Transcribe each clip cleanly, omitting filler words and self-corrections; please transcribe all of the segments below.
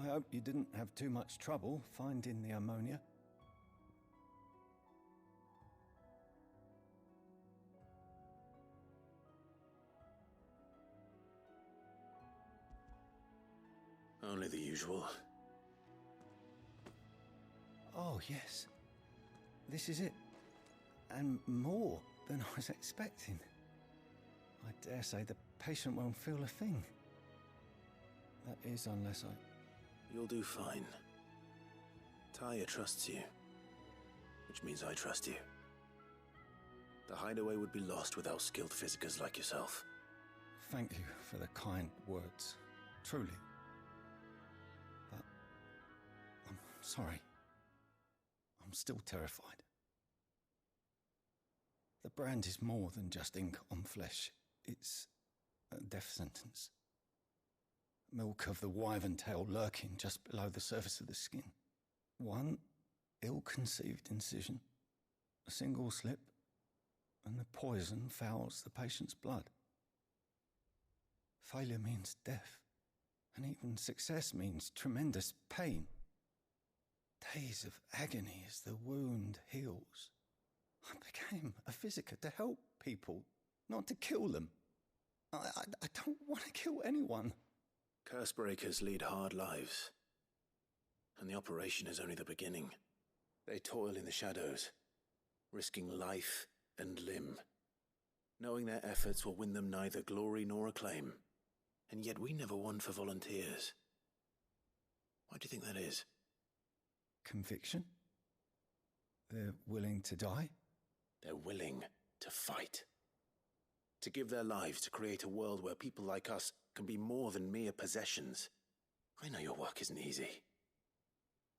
hope you didn't have too much trouble finding the ammonia. Only the usual. Oh, yes. This is it. And more than I was expecting. I dare say the patient won't feel a thing. That is, unless I... You'll do fine. Tyre trusts you, which means I trust you. The hideaway would be lost without skilled physicers like yourself. Thank you for the kind words. Truly. But I'm sorry. I'm still terrified. The brand is more than just ink on flesh. It's a death sentence. Milk of the wyvern tail lurking just below the surface of the skin. One ill-conceived incision, a single slip, and the poison fouls the patient's blood. Failure means death, and even success means tremendous pain. Days of agony as the wound heals. I became a physiker to help people, not to kill them. I don't want to kill anyone. Cursebreakers lead hard lives, and the operation is only the beginning. They toil in the shadows, risking life and limb, knowing their efforts will win them neither glory nor acclaim. And yet we never won for volunteers. Why do you think that is? Conviction? They're willing to die? They're willing to fight. To give their lives to create a world where people like us can be more than mere possessions. I know your work isn't easy,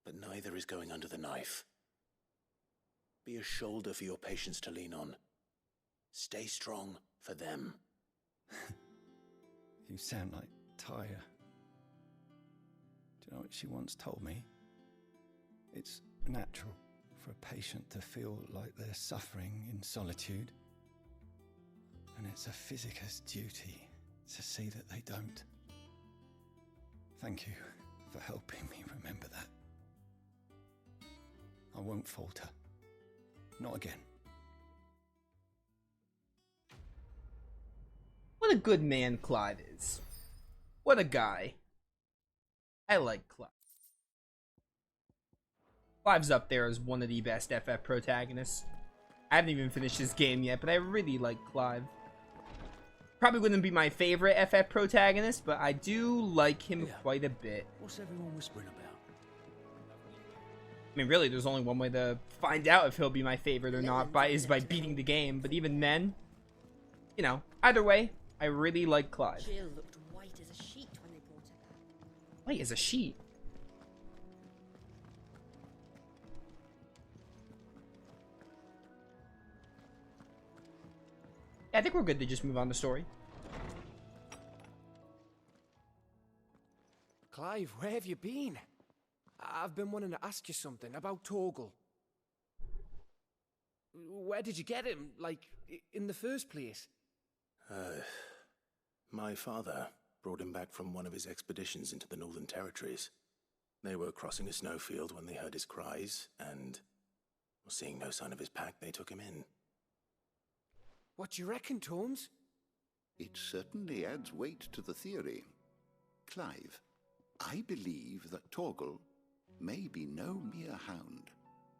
but neither is going under the knife. Be a shoulder for your patients to lean on. Stay strong for them. You sound like Tyre. Do you know what she once told me? It's natural for a patient to feel like they're suffering in solitude. And it's a physiker's duty to see that they don't. Thank you for helping me remember that. I won't falter. Not again. What a good man Clive is. What a guy. I like Clive. Clive's up there as one of the best FF protagonists. I haven't even finished this game yet, but I really like Clive. Probably wouldn't be my favorite FF protagonist, but I do like him quite a bit. What's everyone whispering about? I mean, really, there's only one way to find out if he'll be my favorite or not, is by beating the game. But even then, you know, either way, I really like Clive. Jill looked white as a sheet when they brought her back. White as a sheet? Yeah, I think we're good to just move on to story. Clive, where have you been? I've been wanting to ask you something about Torgal. Where did you get him, like, in the first place? My father brought him back from one of his expeditions into the Northern Territories. They were crossing a snowfield when they heard his cries, and, seeing no sign of his pack, they took him in. What do you reckon, Tomes? It certainly adds weight to the theory. Clive, I believe that Torgal may be no mere hound,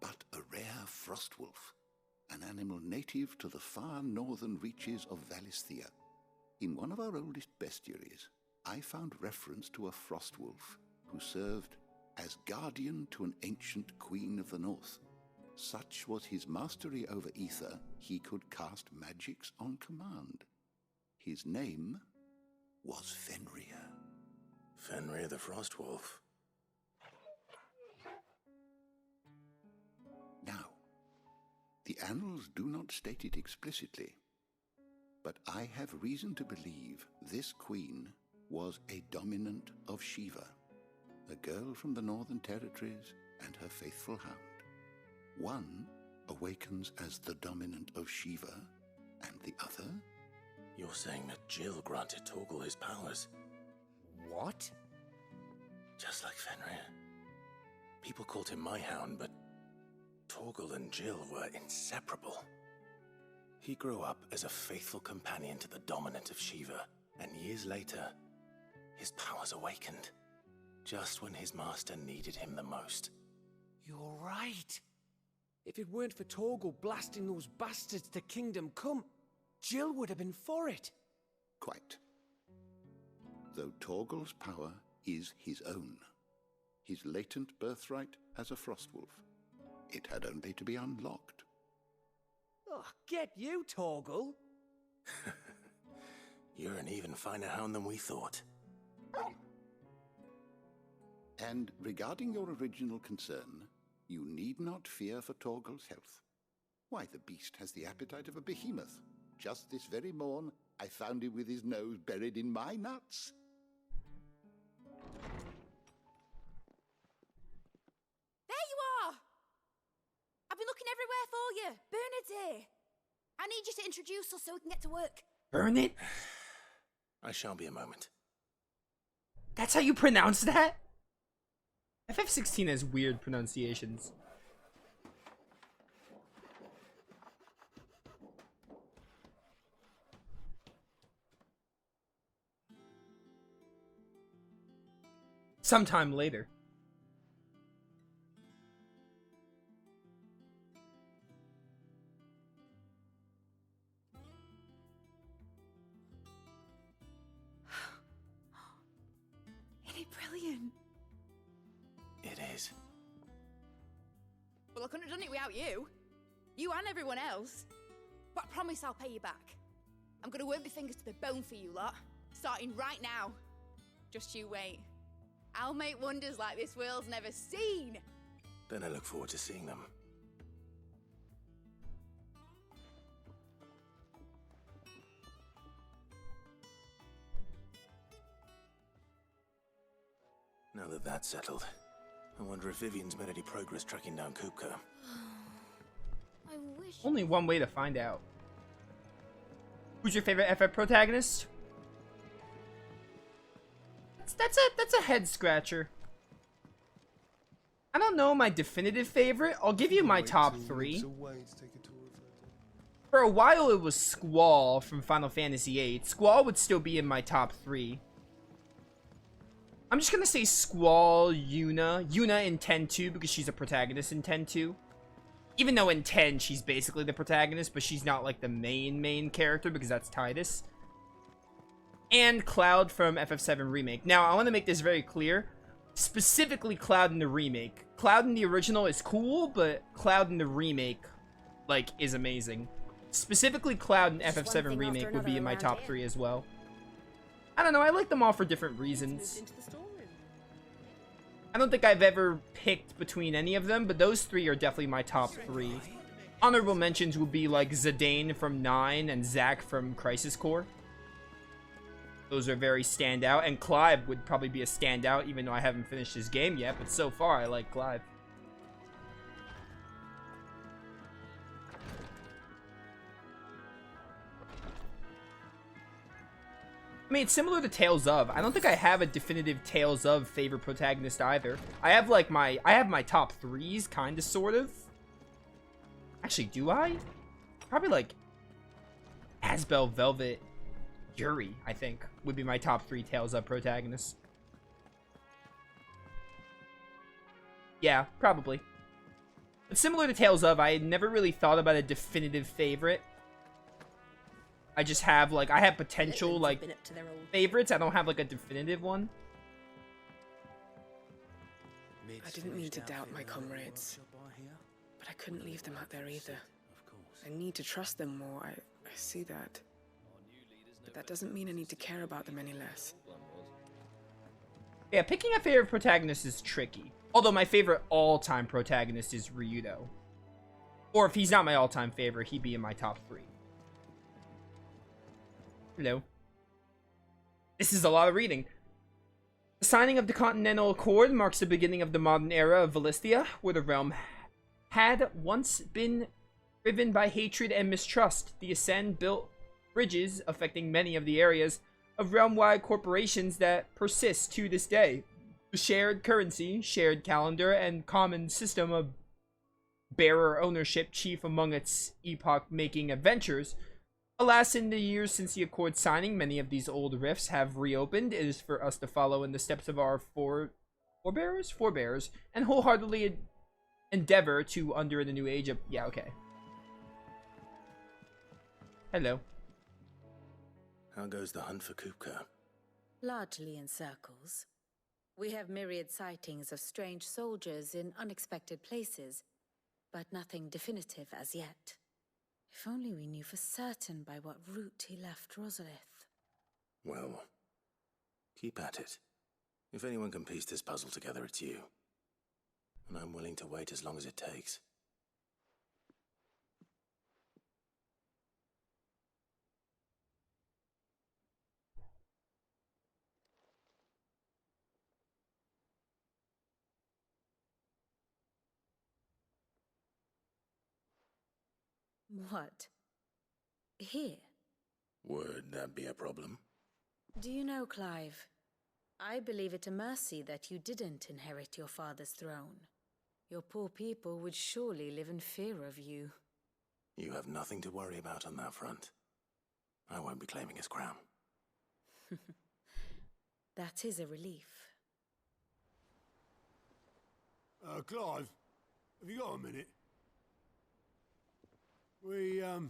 but a rare frostwolf, an animal native to the far northern reaches of Valisthea. In one of our oldest bestiaries, I found reference to a frostwolf who served as guardian to an ancient queen of the north. Such was his mastery over ether, he could cast magics on command. His name was Fenrir. Fenrir the Frostwolf. Now, the annals do not state it explicitly, but I have reason to believe this queen was a dominant of Shiva, a girl from the Northern Territories and her faithful hound. One awakens as the dominant of Shiva, and the other? You're saying that Jill granted Torgal his powers? What? Just Just like Fenrir. People called him my hound, but Torgal and Jill were inseparable. He grew up as a faithful companion to the dominant of Shiva, and years later, his powers awakened, just when his master needed him the most. You're right. If it weren't for Torgal blasting those bastards to Kingdom Come, Jill would have been for it. Quite. Though Torgal's power is his own, his latent birthright as a Frostwolf, it had only to be unlocked. Oh, get you, Torgal. You're an even finer hound than we thought. And regarding your original concern, you need not fear for Torgal's health. Why, the beast has the appetite of a behemoth. Just this very morn, I found him with his nose buried in my nuts. There you are! I've been looking everywhere for you. Bernard's here. I need you to introduce us so we can get to work. Burn it? I shall be a moment. That's how you pronounce that? FF16 has weird pronunciations. Sometime later. Isn't it brilliant? It is. Well, I couldn't have done it without you. You and everyone else. But I promise I'll pay you back. I'm gonna work my fingers to the bone for you lot. Starting right now. Just you wait. I'll make wonders like this world's never seen. Then I look forward to seeing them. Now that that's settled, I wonder if Vivian's made any progress tracking down Kupka. I wish... Only one way to find out. Who's your favorite FF protagonist? That's a head scratcher. I don't know my definitive favorite. I'll give you my top 3. For a while it was Squall from Final Fantasy VIII. Squall would still be in my top 3. I'm just gonna say Squall, Yuna. Yuna in 10-2 because she's a protagonist in 10-2. Even though in 10 she's basically the protagonist, but she's not like the main character because that's Tidus. And Cloud from FF7 Remake. Now, I want to make this very clear. Specifically Cloud in the remake. Cloud in the original is cool, but Cloud in the remake, like, is amazing. Specifically Cloud in FF7 Remake would be in my top 3 as well. I don't know, I like them all for different reasons. I don't think I've ever picked between any of them, but those 3 are definitely my top 3. Honorable mentions would be like Zidane from 9 and Zack from Crisis Core. Those are very standout, and Clive would probably be a standout, even though I haven't finished his game yet, but so far I like Clive. I mean, it's similar to Tales of. I don't think I have a definitive Tales of favorite protagonist either. I have like my top 3s, kind of, sort of. Actually, do I? Probably like Asbel, Velvet, Yuri, I think, would be my top 3 Tales of protagonists. Yeah, probably. But similar to Tales of, I had never really thought about a definitive favorite. I just have, like, I have potential, like, favorites. I don't have, like, a definitive one. I didn't mean to doubt my comrades, but I couldn't leave them out there either. I need to trust them more, I see that. But that doesn't mean I need to care about them any less. Yeah, picking a favorite protagonist is tricky. Although my favorite all-time protagonist is Ryudo. Or if he's not my all-time favorite, he'd be in my top 3. Hello. This is a lot of reading. The signing of the Continental Accord marks the beginning of the modern era of Valisthea, where the realm had once been driven by hatred and mistrust. The Ascend built bridges affecting many of the areas of realm-wide corporations that persist to this day. Shared currency, shared calendar, and common system of bearer ownership chief among its epoch-making adventures. Alas, in the years since the Accord signing, many of these old rifts have reopened. It is for us to follow in the steps of our forebears, and wholeheartedly endeavor to usher in the new age of... Yeah, okay. Hello. How goes the hunt for Kupka? Largely in circles. We have myriad sightings of strange soldiers in unexpected places, but nothing definitive as yet. If only we knew for certain by what route he left Rosalith. Well, keep at it. If anyone can piece this puzzle together, it's you. And I'm willing to wait as long as it takes. What? Here? Would that be a problem? Do you know, Clive, I believe it a mercy that you didn't inherit your father's throne. Your poor people would surely live in fear of you. You have nothing to worry about on that front. I won't be claiming his crown. That is a relief. Clive, have you got a minute? We, have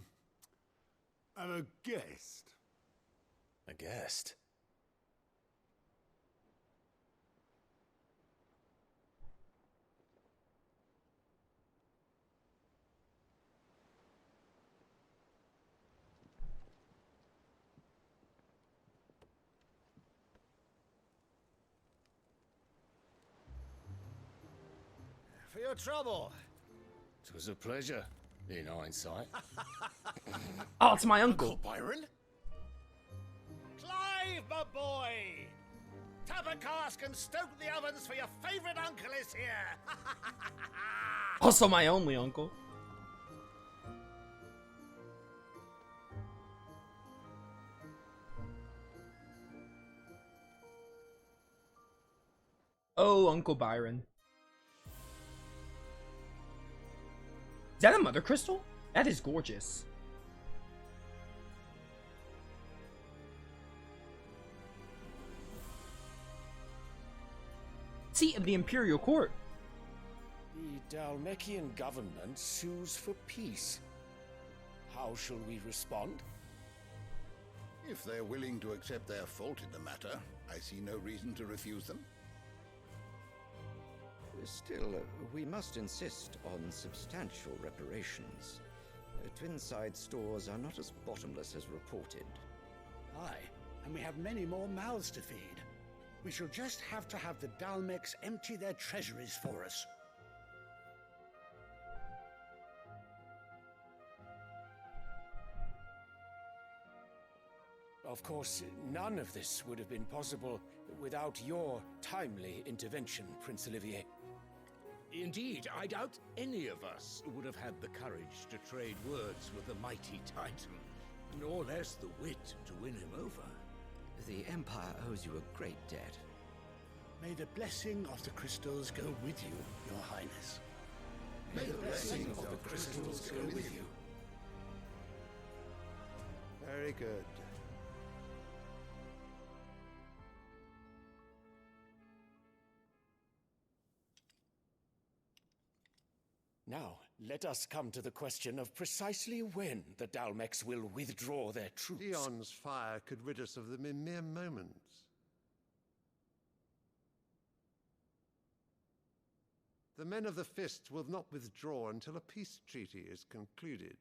a guest. A guest? For your trouble. It was a pleasure, in hindsight. Oh, it's my uncle. Byron? Clive, my boy! Tap a cask and stoke the ovens for your favourite uncle is here! Also my only uncle. Oh, Uncle Byron. Is that a mother crystal? That is gorgeous. Seat of the Imperial Court. The Dalmekian government sues for peace. How shall we respond? If they're willing to accept their fault in the matter, I see no reason to refuse them. Still, we must insist on substantial reparations. Twinside stores are not as bottomless as reported. Aye, and we have many more mouths to feed. We shall just have to have the Dalmecs empty their treasuries for us. Of course, none of this would have been possible without your timely intervention, Prince Olivier. Indeed, I doubt any of us would have had the courage to trade words with the mighty Titan, nor less the wit to win him over. The Empire owes you a great debt. May the blessing of the crystals go with you, Your Highness. May the blessing of the crystals go with you. Very good. Now, let us come to the question of precisely when the Dalmecs will withdraw their troops. Dion's fire could rid us of them in mere moments. The men of the Fist will not withdraw until a peace treaty is concluded.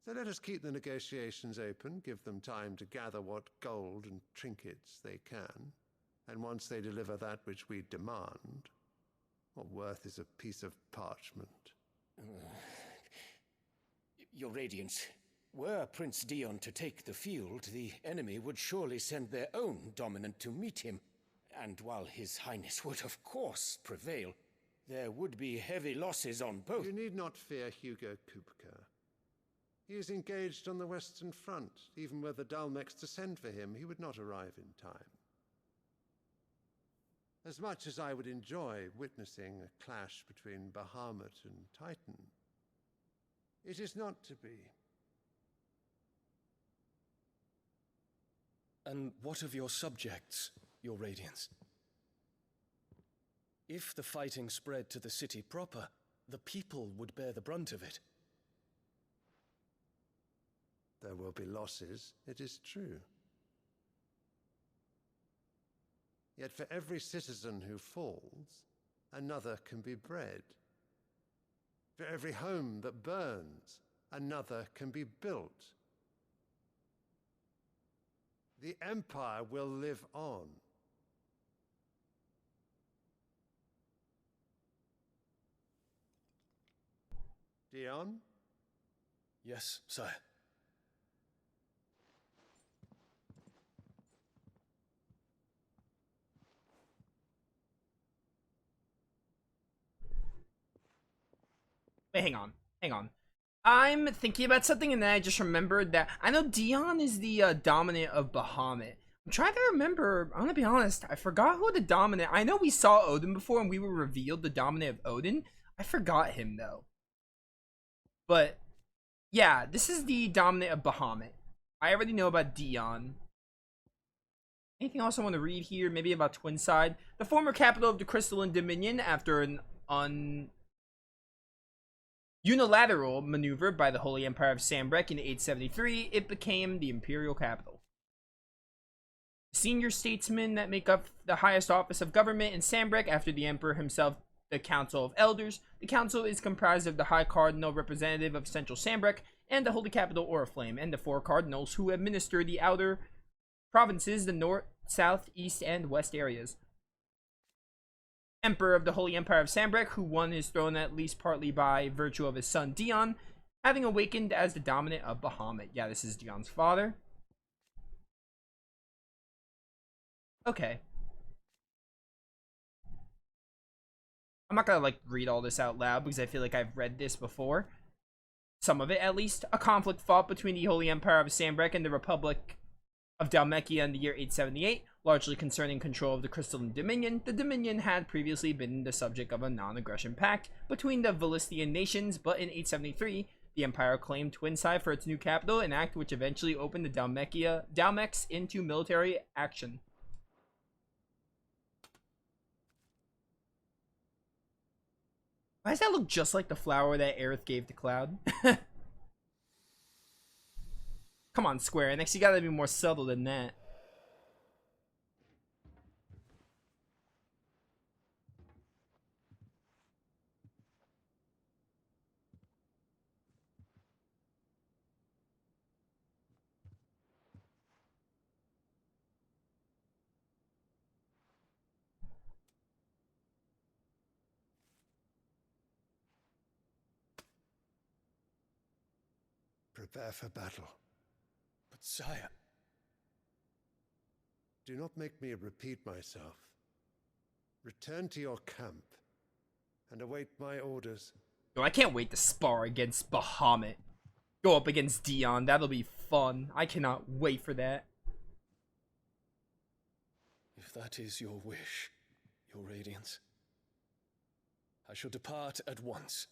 So let us keep the negotiations open, give them time to gather what gold and trinkets they can, and once they deliver that which we demand, what worth is a piece of parchment? Your Radiance, were Prince Dion to take the field, the enemy would surely send their own dominant to meet him. And while His Highness would of course prevail, there would be heavy losses on both. You need not fear Hugo Kupka. He is engaged on the Western Front. Even were the Dalmecs to send for him, he would not arrive in time. As much as I would enjoy witnessing a clash between Bahamut and Titan, it is not to be. And what of your subjects, your Radiance? If the fighting spread to the city proper, the people would bear the brunt of it. There will be losses, it is true. Yet for every citizen who falls, another can be bred. For every home that burns, another can be built. The Empire will live on. Dion? Yes, sire. Wait, hang on. I'm thinking about something and then I just remembered that I know Dion is the dominant of Bahamut. I'm trying to remember, I'm gonna be honest, I forgot who the dominant, I know we saw Odin before and we were revealed the dominant of Odin. I forgot him though. But, yeah, this is the dominant of Bahamut. I already know about Dion. Anything else I want to read here? Maybe about Twinside. The former capital of the Crystalline Dominion, after an unilateral maneuver by the Holy Empire of Sambrek in 873, it became the imperial capital. Senior statesmen that make up the highest office of government in Sambrek after the Emperor himself, the Council of Elders. The Council is comprised of the High Cardinal representative of Central Sambrek and the Holy Capital Oriflame, and the 4 cardinals who administer the outer provinces, the north, south, east, and west areas. Emperor of the Holy Empire of Sambrek, who won his throne at least partly by virtue of his son Dion, having awakened as the dominant of Bahamut. Yeah, this is Dion's father. Okay. I'm not gonna like read all this out loud because I feel like I've read this before. Some of it at least. A conflict fought between the Holy Empire of Sambrek and the Republic of Dhalmekia in the year 878, largely concerning control of the Crystalline Dominion. The Dominion had previously been the subject of a non-aggression pact between the Valistian nations, but in 873, the Empire claimed Twinside for its new capital, an act which eventually opened the Dhalmex into military action. Why does that look just like the flower that Aerith gave to Cloud? Come on, Square Enix, you gotta be more subtle than that. Prepare for battle. But sire... Do not make me repeat myself. Return to your camp and await my orders. Yo, I can't wait to spar against Bahamut. Go up against Dion, that'll be fun. I cannot wait for that. If that is your wish, your Radiance, I shall depart at once.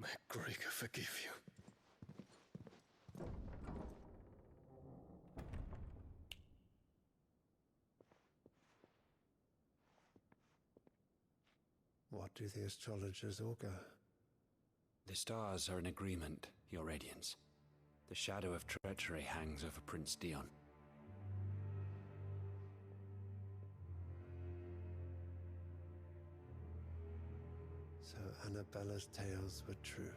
May Gregor forgive you. What do the astrologers augur? The stars are in agreement, your Radiance. The shadow of treachery hangs over Prince Dion. So Annabella's tales were true.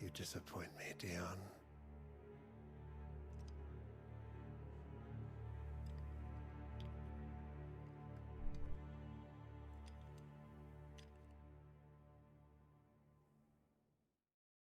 You disappoint me, Dion.